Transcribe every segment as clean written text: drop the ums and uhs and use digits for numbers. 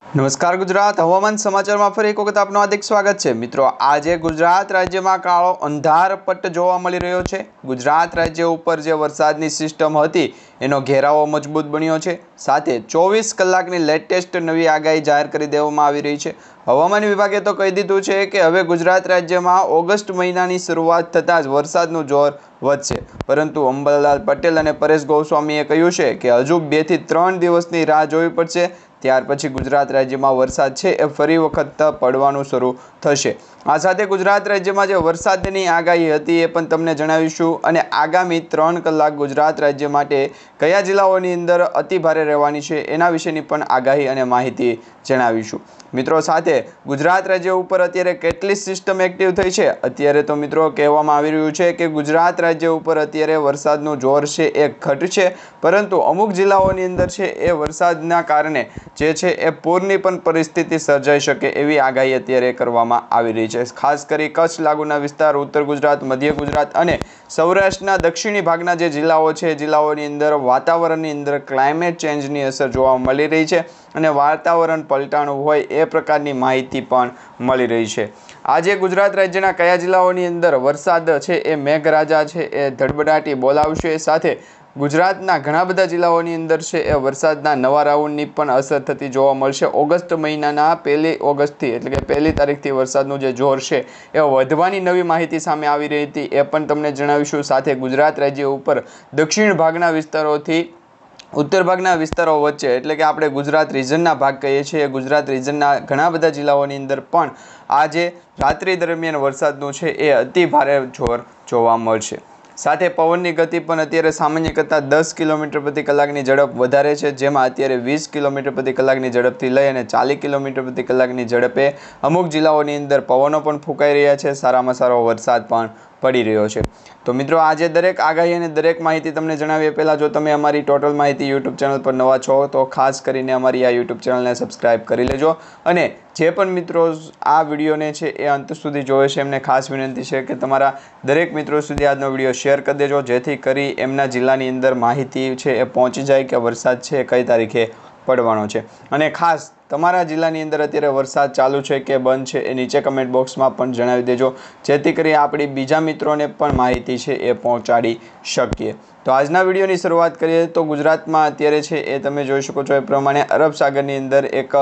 નમસ્કાર ગુજરાત હવામાન સમાચારમાં ફરી એક વખત આપનું હાર્દિક સ્વાગત છે મિત્રો। આજે ગુજરાત રાજ્યમાં કાળો અંધારપટ્ટ જોવા મળી રહ્યો છે। ગુજરાત રાજ્ય ઉપર જે વરસાદની સિસ્ટમ હતી એનો ઘેરાવો મજબૂત બન્યો છે। સાથે 24 કલાકની લેટેસ્ટ નવી આગાહી જાહેર કરી દેવામાં આવી રહી છે। હવામાન વિભાગે તો કહી દીધું છે કે હવે ગુજરાત રાજ્યમાં ઓગસ્ટ મહિનાની શરૂઆત થતાં જ વરસાદનું જોર વધશે, પરંતુ અંબાલાલ પટેલ અને પરેશ ગોસ્વામીએ કહ્યું છે કે હજુ 2 થી 3 દિવસની રાહ જોવી પડશે। ત્યાર પછી ગુજરાત રાજ્યમાં વરસાદ છે એ ફરી વખત પડવાનું શરૂ થશે। આ સાથે ગુજરાત રાજ્યમાં જે વરસાદની આગાહી હતી એ પણ તમને જણાવીશું અને આગામી 3 કલાક ગુજરાત રાજ્ય માટે કયા જિલ્લાઓની અંદર અતિ ભારે રહેવાની છે એના વિશેની પણ આગાહી અને માહિતી જણાવીશું મિત્રો। સાથે ગુજરાત રાજ્ય ઉપર અત્યારે કેટલી સિસ્ટમ એક્ટિવ થઈ છે અત્યારે તો મિત્રો કહેવામાં આવી રહ્યું છે કે ગુજરાત રાજ્ય ઉપર અત્યારે વરસાદનું જોર છે એ ઘટશે, પરંતુ અમુક જિલ્લાઓની અંદર છે એ વરસાદના કારણે જે છે એ પૂરની પણ પરિસ્થિતિ સર્જાઈ શકે એવી આગાહી અત્યારે કરવામાં આવી રહી છે। ખાસ કરી કચ્છ લાગુના વિસ્તાર, ઉત્તર ગુજરાત, મધ્ય ગુજરાત અને સૌરાષ્ટ્રના દક્ષિણી ભાગના જે જિલ્લાઓ છે એ જિલ્લાઓની અંદર વાતાવરણની અંદર ક્લાઇમેટ ચેન્જની અસર જોવા મળી રહી છે અને વાતાવરણ પલટાણું હોય એ પ્રકારની માહિતી પણ મળી રહી છે। આજે ગુજરાત રાજ્યના કયા જિલ્લાઓની અંદર વરસાદ છે એ મેઘરાજા છે એ ધડબડાટી બોલાવશે, સાથે ગુજરાતના ઘણા બધા જિલ્લાઓની અંદર છે એ વરસાદના નવા રાઉન્ડની પણ અસર થતી જોવા મળશે। ઓગસ્ટ મહિનાના 1 ઓગસ્ટથી એટલે કે 1 તારીખથી વરસાદનું જે જોર છે એ વધવાની નવી માહિતી સામે આવી રહી હતી એ પણ તમને જણાવીશું। સાથે ગુજરાત રાજ્ય ઉપર દક્ષિણ ભાગના વિસ્તારોથી ઉત્તર ભાગના વિસ્તારો વચ્ચે એટલે કે આપણે ગુજરાત રિજનના ભાગ કહીએ છીએ, ગુજરાત રિજનના ઘણા બધા જિલ્લાઓની અંદર પણ આજે રાત્રિ દરમિયાન વરસાદનું છે એ અતિ ભારે જોર જોવા મળશે। સાથે પવનની ગતિ પણ અત્યારે સામાન્ય કરતાં 10 કિલોમીટર પ્રતિ કલાકની ઝડપ વધારે છે, જેમાં અત્યારે 20 કિલોમીટર પ્રતિ કલાકની ઝડપથી લઈ અને 40 કિલોમીટર પ્રતિ કલાકની ઝડપે અમુક જિલ્લાઓની અંદર પવનો પણ ફૂંકાઈ રહ્યા છે, સારામાં સારો વરસાદ પણ પડી રહ્યો છે। તો મિત્રો આજે દરેક આગાહી અને દરેક માહિતી તમને જણાવીએ પહેલાં જો તમે અમારી ટોટલ માહિતી યુટ્યુબ ચેનલ પર નવા છો તો ખાસ કરીને અમારી આ યુટ્યુબ ચેનલને સબસ્ક્રાઈબ કરી લેજો અને જે પણ મિત્રો આ વિડીયોને છે એ અંત સુધી જોવે છે એમને ખાસ વિનંતી છે કે તમારા દરેક મિત્રો સુધી આજનો વિડીયો શેર કરી દેજો, જેથી કરી એમના જિલ્લાની અંદર માહિતી છે એ પહોંચી જાય કે વરસાદ છે એ કઈ તારીખે પડવાનો છે। અને ખાસ તમારા જિલ્લાની અંદર અત્યારે વરસાદ ચાલુ છે કે બંધ છે એ નીચે કમેન્ટ બોક્સમાં પણ જણાવી દેજો, જેથી કરી આપણી બીજા મિત્રોને પણ માહિતી છે એ પહોંચાડી શકીએ। તો આજના વિડીયોની શરૂઆત કરીએ તો ગુજરાતમાં અત્યારે છે એ તમે જોઈ શકો છો એ પ્રમાણે અરબ સાગરની અંદર એક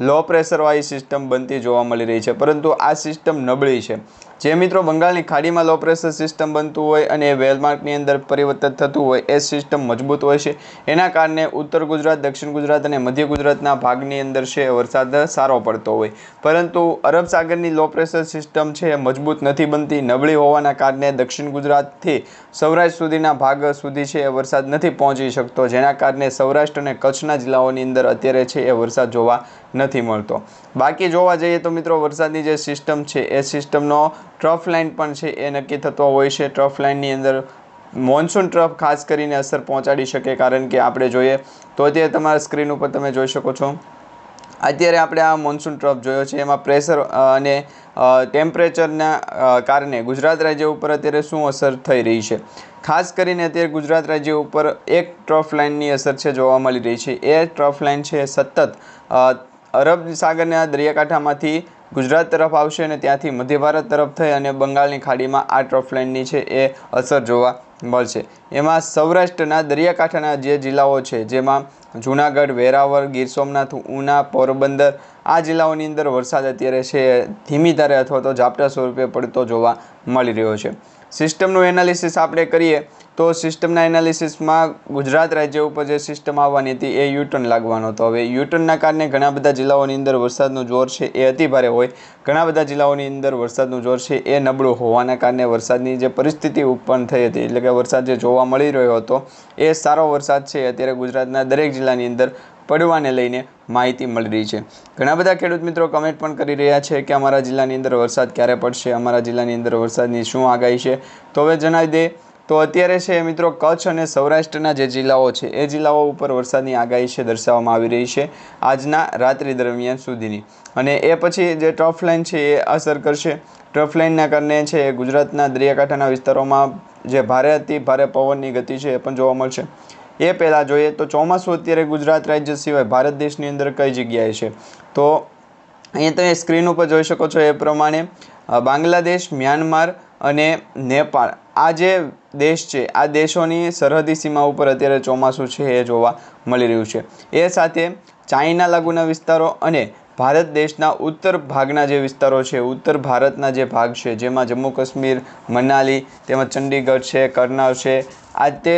લો પ્રેશરવાળી સિસ્ટમ બનતી જોવા મળી રહી છે, પરંતુ આ સિસ્ટમ નબળી છે। જે મિત્રો બંગાળની ખાડીમાં લો પ્રેશર સિસ્ટમ બનતું હોય અને એ વેલમાર્કની અંદર પરિવર્તન થતું હોય એ સિસ્ટમ મજબૂત હોય છે, એના કારણે ઉત્તર ગુજરાત, દક્ષિણ ગુજરાત અને મધ્ય ગુજરાતના ભાગની અંદર છે વરસાદ સારો પડતો હોય, પરંતુ અરબ સાગરની લો પ્રેશર સિસ્ટમ છે એ મજબૂત નથી બનતી। નબળી હોવાના કારણે દક્ષિણ ગુજરાતથી સૌરાષ્ટ્ર સુધીના ભાગ સુધી છે એ વરસાદ નથી પહોંચી શકતો, જેના કારણે સૌરાષ્ટ્ર અને કચ્છના જિલ્લાઓની અંદર અત્યારે છે એ વરસાદ જોવા નથી મળતો। બાકી જોવા જઈએ તો મિત્રો વરસાદની જે સિસ્ટમ છે એ સિસ્ટમનો ટ્રફ લાઇન પણ છે એ નક્કી થતો હોય છે। ટ્રફ લાઇનની અંદર મોન્સૂન ટ્રફ ખાસ કરીને અસર પહોંચાડી શકે, કારણ કે આપણે જોઈએ તો અત્યારે તમારા સ્ક્રીન ઉપર તમે જોઈ શકો છો અત્યારે આપણે આ મોન્સૂન ટ્રફ જોયો છે, એમાં પ્રેશર અને ટેમ્પરેચરના કારણે ગુજરાત રાજ્ય ઉપર અત્યારે શું અસર થઈ રહી છે। ખાસ કરીને અત્યારે ગુજરાત રાજ્ય ઉપર એક ટ્રફ લાઇનની અસર છે જોવા મળી રહી છે। એ ટ્રફ લાઇન છે સતત અરબ સાગરના દરિયાકાંઠામાંથી ગુજરાત તરફ આવશે અને ત્યાંથી મધ્ય ભારત તરફ થઈ અને બંગાળની ખાડીમાં આ ટ્રફ લાઇનની છે એ અસર જોવા મળશે। એમાં સૌરાષ્ટ્રના દરિયાકાંઠાના જે જિલ્લાઓ છે જેમાં જૂનાગઢ, વેરાવળ, ગીર સોમનાથ, ઉના, પોરબંદર આ જિલ્લાઓની અંદર વરસાદ અત્યારે છે ધીમી ધારે અથવા તો ઝાપટા સ્વરૂપે પડતો જોવા મળી રહ્યો છે। સિસ્ટમનું એનાલિસિસ આપણે કરીએ તો સિસ્ટમના એનાલિસિસમાં ગુજરાત રાજ્ય ઉપર જે સિસ્ટમ આવવાની હતી એ યુટર્ન લાગવાનો હતો। હવે યુટર્નના કારણે ઘણા બધા જિલ્લાઓની અંદર વરસાદનું જોર છે એ અતિ ભારે હોય, ઘણા બધા જિલ્લાઓની અંદર વરસાદનું જોર છે એ નબળું હોવાના કારણે વરસાદની જે પરિસ્થિતિ ઉત્પન્ન થઈ હતી એટલે કે વરસાદ જે જોવા મળી રહ્યો હતો એ સારો વરસાદ છે અત્યારે ગુજરાતના દરેક જિલ્લાની અંદર પડવાને લઈને માહિતી મળી રહી છે। ઘણા બધા ખેડૂત મિત્રો કમેન્ટ પણ કરી રહ્યા છે કે અમારા જિલ્લાની અંદર વરસાદ ક્યારે પડશે, અમારા જિલ્લાની અંદર વરસાદની શું આગાહી છે। તો હવે જણાવી દે તો અત્યારે છે મિત્રો કચ્છ અને સૌરાષ્ટ્રના જે જિલ્લાઓ છે એ જિલ્લાઓ ઉપર વરસાદની આગાહી છે દર્શાવવામાં આવી રહી છે આજના રાત્રિ દરમિયાન સુધીની, અને એ પછી જે ટ્રફ લાઇન છે એ અસર કરશે। ટ્રફ લાઇનના કારણે છે ગુજરાતના દરિયાકાંઠાના વિસ્તારોમાં જે ભારે અતિ ભારે પવનની ગતિ છે એ પણ જોવા મળશે। એ પહેલાં જોઈએ તો ચોમાસું અત્યારે ગુજરાત રાજ્ય સિવાય ભારત દેશની અંદર કઈ જગ્યાએ છે? તો અહીંયા તમે સ્ક્રીન ઉપર જોઈ શકો છો એ પ્રમાણે બાંગ્લાદેશ, મ્યાનમાર અને નેપાળ આ જે દેશ છે આ દેશોની સરહદી સીમા ઉપર અત્યારે ચોમાસું છે એ જોવા મળી રહ્યું છે. એ સાથે ચાઇના લાગુના વિસ્તારો અને ભારત દેશના ઉત્તર ભાગના જે વિસ્તારો છે, ઉત્તર ભારતના જે ભાગ છે, જેમાં જમ્મુ કાશ્મીર, મનાલી તેમજ ચંડીગઢ છે, કરનાલ છે, આ તે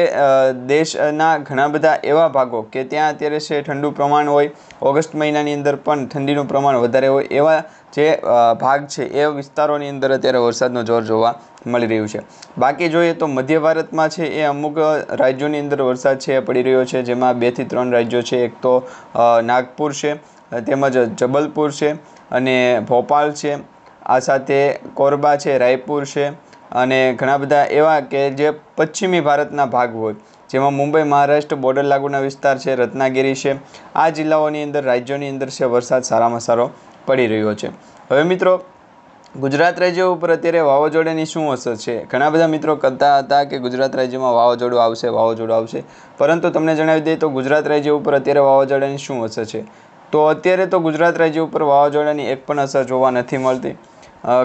દેશના ઘણા બધા એવા ભાગો કે ત્યાં અત્યારે છે ઠંડુ પ્રમાણ હોય, ઓગસ્ટ મહિનાની અંદર પણ ઠંડીનું પ્રમાણ વધારે હોય, એવા જે ભાગ છે એ વિસ્તારોની અંદર અત્યારે વરસાદનો જોર જોવા મળી રહ્યું છે. બાકી જોઈએ તો મધ્ય ભારતમાં છે એ અમુક રાજ્યોની અંદર વરસાદ છે એ પડી રહ્યો છે, જેમાં 2 થી 3 રાજ્યો છે. એક તો નાગપુર છે, તેમજ જબલપુર છે અને ભોપાલ છે, આ સાથે કોરબા છે, રાયપુર છે અને ઘણા બધા એવા કે જે પશ્ચિમી ભારતના ભાગ હોય, જેમાં મુંબઈ, મહારાષ્ટ્ર બોર્ડર લાગુના વિસ્તાર છે, રત્નાગીરી છે, આ જિલ્લાઓની અંદર રાજ્યોની અંદર છે વરસાદ સારામાં સારો પડી રહ્યો છે. હવે મિત્રો, ગુજરાત રાજ્ય ઉપર અત્યારે વાવાઝોડાની શું અસર છે? ઘણા બધા મિત્રો કહેતા હતા કે ગુજરાત રાજ્યમાં વાવાઝોડું આવશે, પરંતુ તમને જણાવી દઈએ તો ગુજરાત રાજ્ય ઉપર અત્યારે વાવાઝોડાની શું અસર છે? તો અત્યારે તો ગુજરાત રાજ્ય ઉપર વાવાઝોડાની એક પણ અસર જોવા નથી મળતી.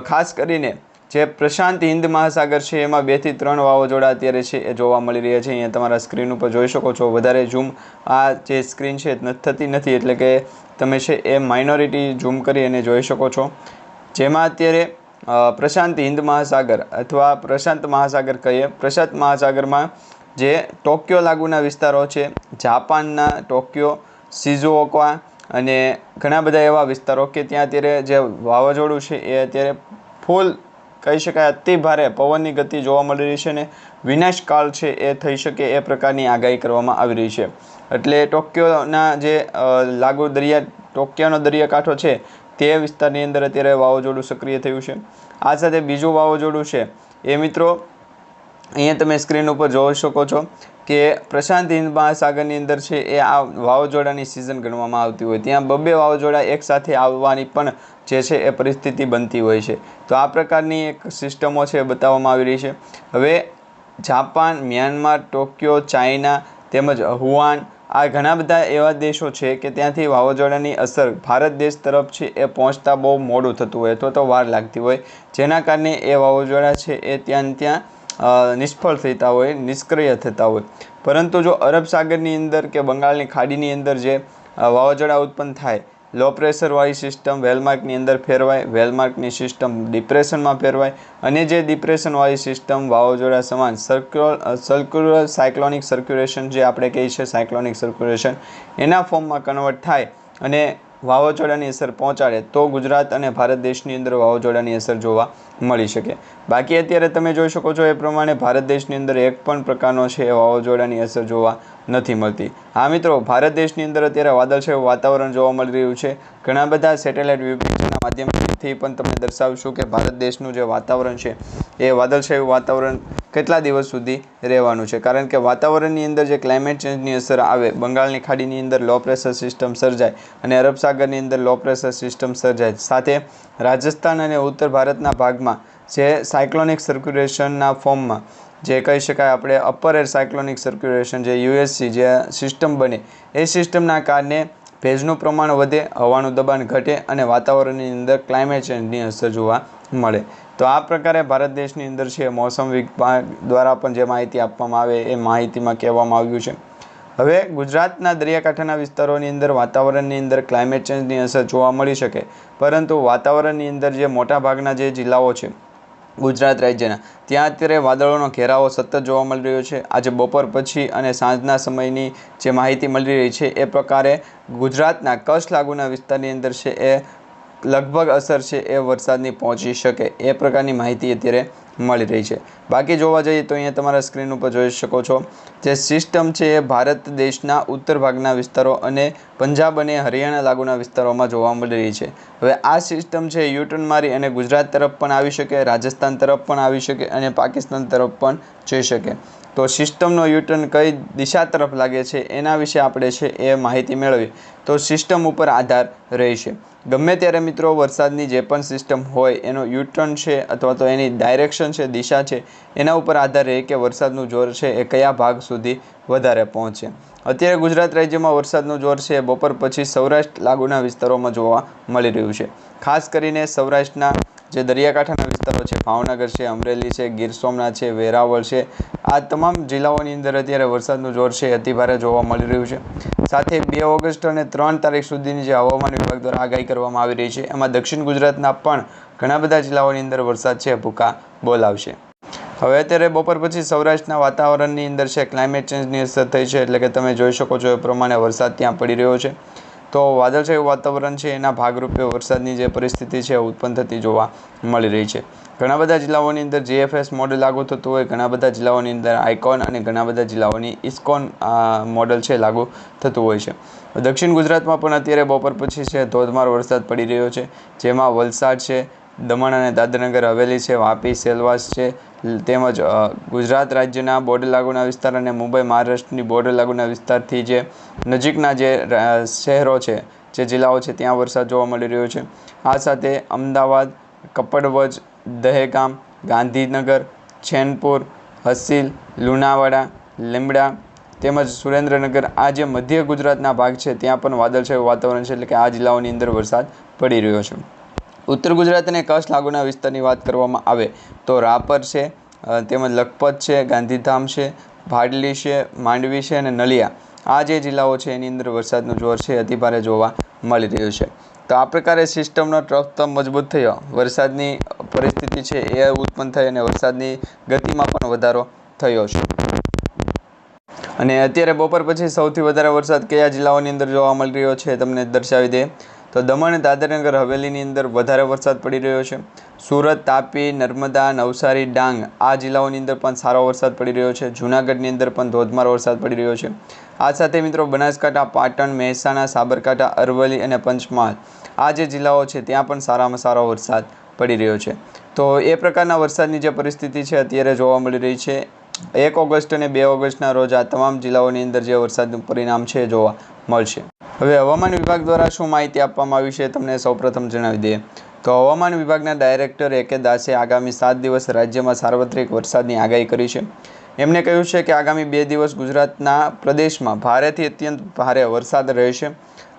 ખાસ કરીને જે પ્રશાંત હિન્દ મહાસાગર છે એમાં 2 થી 3 વાવાઝોડા અત્યારે છે એ જોવા મળી રહ્યા છે. અહીંયા તમારા સ્ક્રીન ઉપર જોઈ શકો છો. વધારે ઝૂમ આ જે સ્ક્રીન છે થતી નથી, એટલે કે તમે છે એ માઇનોરિટી ઝૂમ કરી અને જોઈ શકો છો. જેમાં અત્યારે પ્રશાંત હિન્દ મહાસાગર અથવા પ્રશાંત મહાસાગર કહીએ, પ્રશાંત મહાસાગરમાં જે ટોક્યો લાગુના વિસ્તારો છે, જાપાનના ટોક્યો, શિઝુઓકા અને ઘણા બધા એવા વિસ્તારો કે ત્યાં અત્યારે જે વાવાઝોડું છે એ અત્યારે ફૂલ કહી શકાય અતિ ભારે પવનની ગતિ જોવા મળી રહી છે ને વિનાશકાળ છે એ થઈ શકે એ પ્રકારની આગાહી કરવામાં આવી રહી છે. એટલે ટોક્યોના જે ટોક્યોનો દરિયાકાંઠો છે તે વિસ્તારની અંદર અત્યારે વાવાઝોડું સક્રિય થયું છે. આ સાથે બીજું વાવાઝોડું છે એ મિત્રો અહીંયા તમે સ્ક્રીન ઉપર જોઈ શકો છો કે પ્રશાંત હિન્દ મહાસાગરની અંદર છે એ આ વાવાઝોડાની સિઝન ગણવામાં આવતી હોય, ત્યાં 2 વાવાઝોડા એકસાથે આવવાની પણ જે છે એ પરિસ્થિતિ બનતી હોય છે. તો આ પ્રકારની એક સિસ્ટમો છે બતાવવામાં આવી રહી છે. હવે જાપાન, મ્યાનમાર, ટોક્યો, ચાઇના તેમજ હુઆન આ ઘણા બધા એવા દેશો છે કે ત્યાંથી વાવાઝોડાની અસર ભારત દેશ તરફ છે એ પહોંચતા બહુ મોડું થતું હોય અથવા તો વાર લાગતી હોય, જેના કારણે એ વાવાઝોડા છે એ ત્યાં નિષ્ફળ થતા હોય, નિષ્ક્રિય થતા હોય. પરંતુ જો અરબ સાગરની અંદર કે બંગાળની ખાડીની અંદર જે વાવાઝોડા ઉત્પન્ન થાય, લો પ્રેશરવાળી સિસ્ટમ વેલમાર્કની અંદર ફેરવાય, વેલમાર્કની સિસ્ટમ ડિપ્રેશનમાં ફેરવાય અને જે ડિપ્રેશનવાળી સિસ્ટમ વાવાઝોડા સમાન સર્ક્યુલર સાયક્લોનિક સર્ક્યુલેશન જે આપણે કહીએ છીએ સાયક્લોનિક સર્ક્યુલેશન એના ફોર્મમાં કન્વર્ટ થાય અને વાવાઝોડાની અસર પહોંચાડે તો ગુજરાત અને ભારત દેશની અંદર વાવાઝોડાની અસર જોવા મળી શકે. બાકી અત્યારે તમે જોઈ શકો છો એ પ્રમાણે ભારત દેશની અંદર એક પણ પ્રકારનો છે એ વાવાઝોડાની અસર જોવા નથી મળતી. હા મિત્રો, ભારત દેશની અંદર અત્યારે વાદળછાયું વાતાવરણ જોવા મળી રહ્યું છે. ઘણા બધા સેટેલાઇટ વ્યૂ માધ્યમથી પણ તમને દર્શાવશું કે ભારત દેશનું જે વાતાવરણ છે એ વાદળછાયું વાતાવરણ કેટલા દિવસ સુધી રહેવાનું છે. કારણ કે વાતાવરણની અંદર જે ક્લાઇમેટ ચેન્જની અસર આવે, બંગાળની ખાડીની અંદર લો પ્રેશર સિસ્ટમ સર્જાય અને અરબ સાગરની અંદર લો પ્રેશર સિસ્ટમ સર્જાય, સાથે રાજસ્થાન અને ઉત્તર ભારતના ભાગમાં જે સાયક્લોનિક સર્ક્યુલેશનના ફોર્મમાં જે કહી શકાય આપણે અપર એર સાયક્લોનિક સર્ક્યુલેશન જે યુએસસી જે સિસ્ટમ બને, એ સિસ્ટમના કારણે ભેજનું પ્રમાણ વધે, હવાનું દબાણ ઘટે અને વાતાવરણની અંદર ક્લાઇમેટ ચેન્જની અસર જોવા મળે. તો આ પ્રકારે ભારત દેશની અંદર છે મોસમ વિભાગ દ્વારા પણ જે માહિતી આપવામાં આવે એ માહિતીમાં કહેવામાં આવ્યું છે. હવે ગુજરાતના દરિયાકાંઠાના વિસ્તારોની અંદર વાતાવરણની અંદર ક્લાઇમેટ ચેન્જની અસર જોવા મળી શકે, પરંતુ વાતાવરણની અંદર જે મોટાભાગના જે જિલ્લાઓ છે ગુજરાત રાજ્યના, ત્યાં અત્યારે વાદળોનો ઘેરાવો સતત જોવા મળી રહ્યો છે. આજે બપોર પછી અને સાંજના સમયની જે માહિતી મળી રહી છે એ પ્રકારે ગુજરાતના કચ્છ લાગુના વિસ્તારની અંદર છે એ લગભગ અસર છે એ વરસાદની પહોંચી શકે એ પ્રકારની માહિતી અત્યારે મળી રહી છે. બાકી જોવા જઈએ તો અહીંયા તમારા સ્ક્રીન ઉપર જોઈ શકો છો જે સિસ્ટમ છે એ ભારત દેશના ઉત્તર ભાગના વિસ્તારો અને પંજાબ અને હરિયાણા લાગુના વિસ્તારોમાં જોવા મળી રહી છે. હવે આ સિસ્ટમ છે યુટર્ન મારી અને ગુજરાત તરફ પણ આવી શકે, રાજસ્થાન તરફ પણ આવી શકે અને પાકિસ્તાન તરફ પણ જઈ શકે. તો સિસ્ટમનો યુટર્ન કઈ દિશા તરફ લાગે છે એના વિશે આપણે છે એ માહિતી મેળવી તો સિસ્ટમ ઉપર આધાર રહેશે. ગમે ત્યારે મિત્રો વરસાદની જે પણ સિસ્ટમ હોય એનો યુટર્ન છે અથવા તો એની ડાયરેક્શન છે, દિશા છે, એના ઉપર આધાર રહે કે વરસાદનું જોર છે એ કયા ભાગ સુધી વધારે પહોંચે. અત્યારે ગુજરાત રાજ્યમાં વરસાદનું જોર છે બપોર પછી સૌરાષ્ટ્ર લાગુના વિસ્તારોમાં જોવા મળી રહ્યું છે. ખાસ કરીને સૌરાષ્ટ્રના જે દરિયાકાંઠાના વિસ્તારો છે, ભાવનગર છે, અમરેલી છે, ગીર સોમનાથ છે, વેરાવળ છે, આ તમામ જિલ્લાઓની અંદર અત્યારે વરસાદનું જોર છે અતિભારે જોવા મળી રહ્યું છે. સાથે 2 ઓગસ્ટ અને 3 તારીખ સુધીની જે હવામાન વિભાગ દ્વારા આગાહી કરવામાં આવી રહી છે એમાં દક્ષિણ ગુજરાતના પણ ઘણા બધા જિલ્લાઓની અંદર વરસાદ છે ભૂકા બોલાવશે. હવે અત્યારે બપોર પછી સૌરાષ્ટ્રના વાતાવરણની અંદર છે ક્લાઇમેટ ચેન્જની અસર થઈ છે, એટલે કે તમે જોઈ શકો છો એ પ્રમાણે વરસાદ ત્યાં પડી રહ્યો છે. તો વાદળછાયું વાતાવરણ છે એના ભાગરૂપે વરસાદની જે પરિસ્થિતિ છે ઉત્પન્ન થતી જોવા મળી રહી છે. ઘણા બધા જિલ્લાઓની અંદર GFS મોડેલ લાગુ થતું હોય, ઘણા બધા જિલ્લાઓની અંદર આઇકોન અને ઘણા બધા જિલ્લાઓની ઇસ્કોન મોડેલ છે લાગુ થતું હોય છે. દક્ષિણ ગુજરાતમાં પણ અત્યારે બપોર પછી છે ધોધમાર વરસાદ પડી રહ્યો છે, જેમાં વલસાડ છે, દમણ અને દાદરાનગર હવેલી છે, વાપી, સેલવાસ છે, તેમજ ગુજરાત રાજ્યના બોર્ડર લાગુના વિસ્તાર અને મુંબઈ મહારાષ્ટ્રની બોર્ડર લાગુના વિસ્તારથી જે નજીકના જે શહેરો છે, જે જિલ્લાઓ છે ત્યાં વરસાદ જોવા મળી રહ્યો છે. આ સાથે અમદાવાદ, કપડવંજ, દહેગામ, ગાંધીનગર, ચેનપુર, હસીલ, લુણાવાડા, લીમડા તેમજ સુરેન્દ્રનગર, આ જે મધ્ય ગુજરાતના ભાગ છે ત્યાં પણ વાદળછાયું વાતાવરણ છે, એટલે કે આ જિલ્લાઓની અંદર વરસાદ પડી રહ્યો છે. ઉત્તર ગુજરાત અને કચ્છ લાગુના વિસ્તારની વાત કરવામાં આવે તો રાપર છે, તેમજ લખપત છે, ગાંધીધામ છે, ભાડલી છે, માંડવી છે અને નલિયા, આ જે જિલ્લાઓ છે એની અંદર વરસાદનું જોર છે અતિભારે જોવા મળી રહ્યું છે. તો આ પ્રકારે સિસ્ટમનો ટ્રફ મજબૂત થયો, વરસાદની પરિસ્થિતિ છે એ ઉત્પન્ન થઈ અને વરસાદની ગતિમાં પણ વધારો થયો છે. અને અત્યારે બપોર પછી સૌથી વધારે વરસાદ કયા જિલ્લાઓની અંદર જોવા મળી રહ્યો છે તમને દર્શાવી દે તો દમણ, દાદરાનગર હવેલીની અંદર વધારે વરસાદ પડી રહ્યો છે. સુરત, તાપી, નર્મદા, નવસારી, ડાંગ, આ જિલ્લાઓની અંદર પણ સારો વરસાદ પડી રહ્યો છે. જૂનાગઢની અંદર પણ ધોધમાર વરસાદ પડી રહ્યો છે. આ સાથે મિત્રો બનાસકાંઠા, પાટણ, મહેસાણા, સાબરકાંઠા, અરવલ્લી અને પંચમહાલ, આ જે જિલ્લાઓ છે ત્યાં પણ સારામાં સારો વરસાદ પડી રહ્યો છે. તો એ પ્રકારના વરસાદની જે પરિસ્થિતિ છે અત્યારે જોવા મળી રહી છે. 1 ઓગસ્ટ અને 2 ઓગસ્ટના રોજ આ તમામ જિલ્લાઓની અંદર જે વરસાદનું પરિણામ છે જોવા મળશે. હવે હવામાન વિભાગ દ્વારા શું માહિતી આપવામાં આવી છે તમને સૌપ્રથમ જણાવી દઈએ તો હવામાન વિભાગના ડાયરેક્ટર A.K. દાસે આગામી 7 દિવસ રાજ્યમાં સાર્વત્રિક વરસાદની આગાહી કરી છે. એમણે કહ્યું છે કે આગામી 2 દિવસ ગુજરાતના પ્રદેશમાં ભારેથી અત્યંત ભારે વરસાદ રહેશે.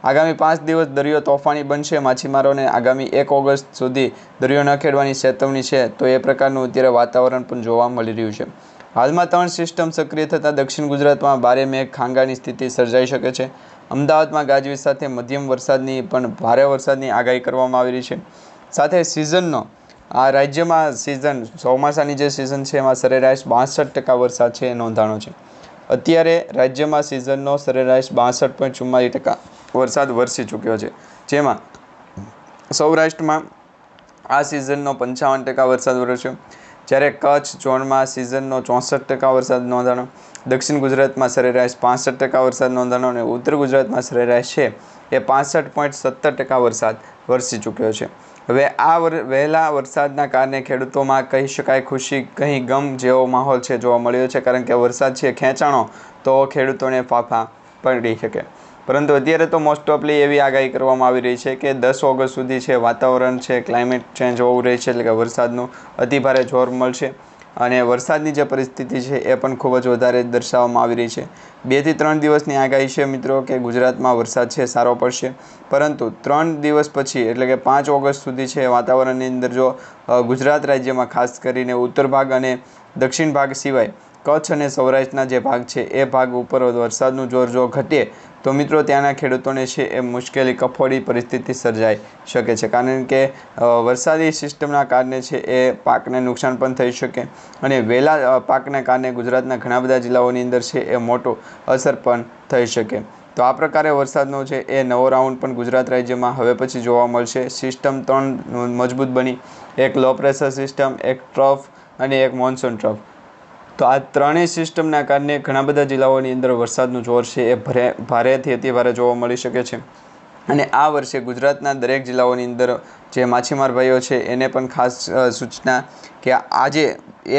આગામી 5 દિવસ દરિયો તોફાની બનશે. માછીમારોને આગામી 1 ઓગસ્ટ સુધી દરિયો ન ખેડવાની ચેતવણી છે. તો એ પ્રકારનું અત્યારે વાતાવરણ પણ જોવા મળી રહ્યું છે. હાલમાં 3 સિસ્ટમ સક્રિય થતાં દક્ષિણ ગુજરાતમાં ભારે મેઘ ખાંગાની સ્થિતિ સર્જાઈ શકે છે. અમદાવાદમાં ગાજવીજ સાથે મધ્યમ વરસાદની પણ ભારે વરસાદની આગાહી કરવામાં આવી રહી છે. સાથે સિઝનનો આ રાજ્યમાં ચોમાસાની જે સિઝન છે એમાં સરેરાશ 62% વરસાદ છે એ નોંધાણો છે. અત્યારે રાજ્યમાં સિઝનનો સરેરાશ 62.44% વરસાદ વરસી ચૂક્યો છે, જેમાં સૌરાષ્ટ્રમાં આ સિઝનનો 55% વરસાદ વરસ્યો, જ્યારે કચ્છ ઝોનમાં સિઝનનો 64% વરસાદ નોંધાણો, દક્ષિણ ગુજરાતમાં સરેરાશ 65% વરસાદ નોંધાણો અને ઉત્તર ગુજરાતમાં સરેરાશ છે એ 65.17% વરસાદ વરસી ચૂક્યો છે. હવે આ વહેલા વરસાદના કારણે ખેડૂતોમાં કહી શકાય ખુશી કહી ગમ જેવો માહોલ છે જોવા મળ્યો છે, કારણ કે વરસાદ છે ખેંચાણો તો ખેડૂતોને ફાફા પડી શકે. પરંતુ અત્યારે તો મોસ્ટ ઓફલી એવી આગાહી કરવામાં આવી રહી છે કે 10 ઓગસ્ટ સુધી છે વાતાવરણ છે ક્લાઇમેટ ચેન્જ હોવું રહે છે, એટલે કે વરસાદનું અતિભારે જોર મળશે અને વરસાદની જે પરિસ્થિતિ છે એ પણ ખૂબ જ વધારે દર્શાવવામાં આવી રહી છે. 2 થી 3 દિવસની આગાહી છે મિત્રો કે ગુજરાતમાં વરસાદ છે સારો પડશે, પરંતુ 3 દિવસ પછી એટલે કે 5 ઓગસ્ટ સુધી છે વાતાવરણની અંદર જો ગુજરાત રાજ્યમાં ખાસ કરીને ઉત્તર ભાગ અને દક્ષિણ ભાગ સિવાય કચ્છ અને સૌરાષ્ટ્રના જે ભાગ છે એ ભાગ ઉપર વરસાદનું જોર જો ઘટે તો મિત્રો ત્યાંના ખેડૂતોને છે એ મુશ્કેલી કફોડી પરિસ્થિતિ સર્જાઈ શકે છે, કારણ કે વરસાદી સિસ્ટમના કારણે છે એ પાકને નુકસાન પણ થઈ શકે અને વહેલા પાકના કારણે ગુજરાતના ઘણા બધા જિલ્લાઓની અંદર છે એ મોટો અસર પણ થઈ શકે. તો આ પ્રકારે વરસાદનો છે એ નવો રાઉન્ડ પણ ગુજરાત રાજ્યમાં હવે પછી જોવા મળશે. સિસ્ટમ 3 મજબૂત બની, એક લો પ્રેશર સિસ્ટમ, એક ટ્રફ અને એક મોન્સૂન ટ્રફ. તો આ ત્રણેય સિસ્ટમના કારણે ઘણા બધા જિલ્લાઓની અંદર વરસાદનું જોર છે એ ભારેથી અતિભારે જોવા મળી શકે છે. અને આ વર્ષે ગુજરાતના દરેક જિલ્લાઓની અંદર જે માછીમાર ભાઈઓ છે એને પણ ખાસ સૂચના કે આજે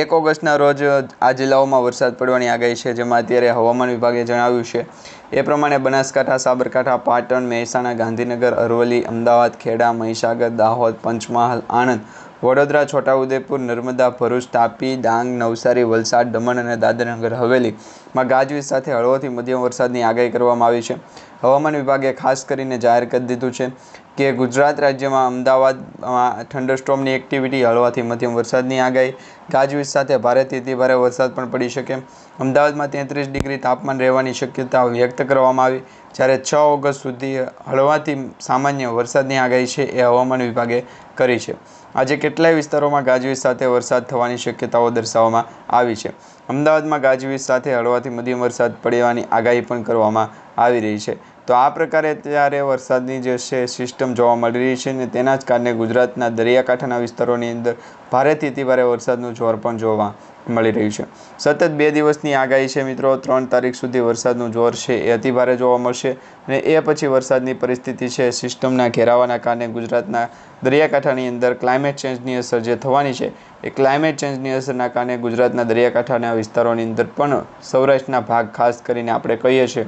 1 ઓગસ્ટના રોજ આ જિલ્લાઓમાં વરસાદ પડવાની આગાહી છે, જેમાં અત્યારે હવામાન વિભાગે જણાવ્યું છે એ પ્રમાણે બનાસકાંઠા, સાબરકાંઠા, પાટણ, મહેસાણા, ગાંધીનગર, અરવલ્લી, અમદાવાદ, ખેડા, મહીસાગર, દાહોદ, પંચમહાલ, આણંદ, વડોદરા, છોટાઉદેપુર, નર્મદા, ભરૂચ, તાપી, ડાંગ, નવસારી, વલસાડ, દમણ અને દાદરાનગર હવેલીમાં ગાજવીજ સાથે હળવોથી મધ્યમ વરસાદની આગાહી કરવામાં આવી છે. હવામાન વિભાગે ખાસ કરીને જાહેર કરી દીધું છે કે ગુજરાત રાજ્યમાં અમદાવાદમાં થંડરસ્ટોર્મની એક્ટિવિટી, હળવાથી મધ્યમ વરસાદની આગાહી, ગાજવીજ સાથે ભારેથી અતિ ભારે વરસાદ પણ પડી શકે. અમદાવાદમાં 33 ડિગ્રી તાપમાન રહેવાની શક્યતા વ્યક્ત કરવામાં આવી, જ્યારે 6 ઓગસ્ટ સુધી હળવાથી સામાન્ય વરસાદની આગાહી છે એ હવામાન વિભાગે કરી છે. આજે કેટલાય વિસ્તારોમાં ગાજવીજ સાથે વરસાદ થવાની શક્યતાઓ દર્શાવવામાં આવી છે. અમદાવાદમાં ગાજવીજ સાથે હળવાથી મધ્યમ વરસાદ પડવાની આગાહી પણ કરવામાં આવી રહી છે. તો આ પ્રકારે ત્યારે વરસાદની જે છે સિસ્ટમ જોવા મળી રહી છે, ને તેના જ કારણે ગુજરાતના દરિયાકાંઠાના વિસ્તારોની અંદર ભારેથી અતિ ભારે વરસાદનું જોર પણ જોવા મળી રહ્યું છે. સતત 2 દિવસની આગાહી છે મિત્રો. 3 તારીખ સુધી વરસાદનું જોર છે એ અતિ ભારે જોવા મળશે અને એ પછી વરસાદની પરિસ્થિતિ છે સિસ્ટમના ઘેરાવાના કારણે ગુજરાતના દરિયાકાંઠાની અંદર ક્લાઇમેટ ચેન્જની અસર જે થવાની છે એ ક્લાઇમેટ ચેન્જની અસરના કારણે ગુજરાતના દરિયાકાંઠાના વિસ્તારોની અંદર પણ સૌરાષ્ટ્રના ભાગ ખાસ કરીને આપણે કહીએ છીએ,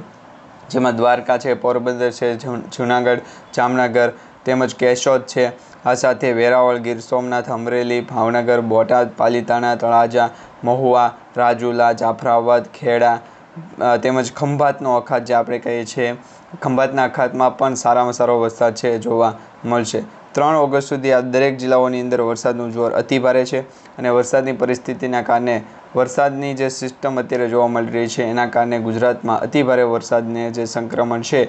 જેમાં દ્વારકા છે, પોરબંદર છે, જૂનાગઢ, જામનગર તેમજ કેશોદ છે, આ સાથે વેરાવળ, ગીર સોમનાથ, અમરેલી, ભાવનગર, બોટાદ, પાલીતાણા, તળાજા, મહુવા, રાજુલા, જાફરાબાદ, ખેડા તેમજ ખંભાતનો અખાત જે આપણે કહીએ છીએ, ખંભાતના અખાતમાં પણ સારામાં સારો વરસાદ છે જોવા મળશે. 3 ઓગસ્ટ સુધી આ દરેક જિલ્લાઓની અંદર વરસાદનું જોર અતિ ભારે છે અને વરસાદની પરિસ્થિતિના કારણે વરસાદની જે સિસ્ટમ અત્યારે જોવા મળી રહી છે એના કારણે ગુજરાતમાં અતિ ભારે વરસાદને જે સંક્રમણ છે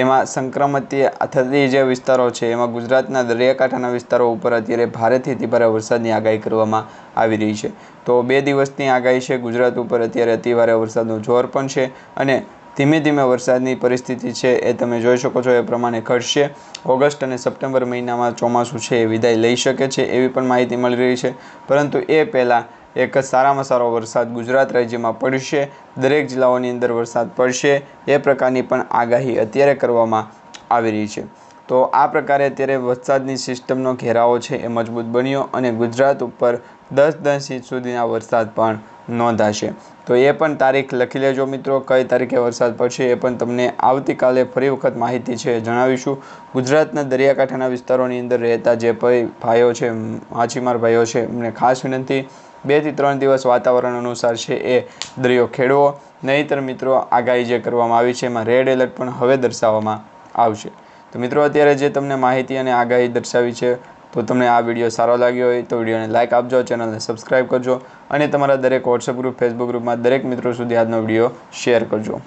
એમાં સંક્રમિત થતી જે વિસ્તારો છે એમાં ગુજરાતના દરિયાકાંઠાના વિસ્તારો ઉપર અત્યારે ભારેથી અતિ ભારે વરસાદની આગાહી કરવામાં આવી રહી છે. તો 2 દિવસની આગાહી છે ગુજરાત ઉપર અત્યારે અતિ ભારે વરસાદનું જોર પણ છે અને ધીમે ધીમે વરસાદની પરિસ્થિતિ છે એ તમે જોઈ શકો છો એ પ્રમાણે ઘટશે. ઓગસ્ટ અને સપ્ટેમ્બર મહિનામાં ચોમાસું છે એ વિદાય લઈ શકે છે એવી પણ માહિતી મળી રહી છે, પરંતુ એ પહેલાં એક સારામાં સારો વરસાદ ગુજરાત રાજ્યમાં પડશે, દરેક જિલ્લાઓની અંદર વરસાદ પડશે એ પ્રકારની પણ આગાહી અત્યારે કરવામાં આવી રહી છે. તો આ પ્રકારે અત્યારે વરસાદની સિસ્ટમનો ઘેરાવો છે એ મજબૂત બન્યો અને ગુજરાત ઉપર 10 ઇંચ સુધીના વરસાદ પણ નોંધાશે. તો એ પણ તારીખ લખી લેજો મિત્રો, કઈ તારીખે વરસાદ પડશે એ પણ તમને આવતીકાલે ફરી વખત માહિતી છે જણાવીશું. ગુજરાતના દરિયાકાંઠાના વિસ્તારોની અંદર રહેતા જે ભાઈઓ છે, માછીમાર ભાઈઓ છે, એમને ખાસ વિનંતી 2 થી 3 દિવસ વાતાવરણ અનુસાર છે એ દરિયો ખેડવો, નહીંતર મિત્રો આગાહી જે કરવામાં આવી છે એમાં રેડ એલર્ટ પણ હવે દર્શાવવામાં આવશે. તો મિત્રો અત્યારે જે તમને માહિતી અને આગાહી દર્શાવી છે, તો તમને આ વિડીયો સારો લાગ્યો હોય તો વિડીયોને લાઇક આપજો, ચેનલને સબસ્ક્રાઈબ કરજો અને તમારા દરેક વોટ્સએપ ગ્રુપ, ફેસબુક ગ્રુપમાં દરેક મિત્રો સુધી આજનો વિડીયો શેર કરજો.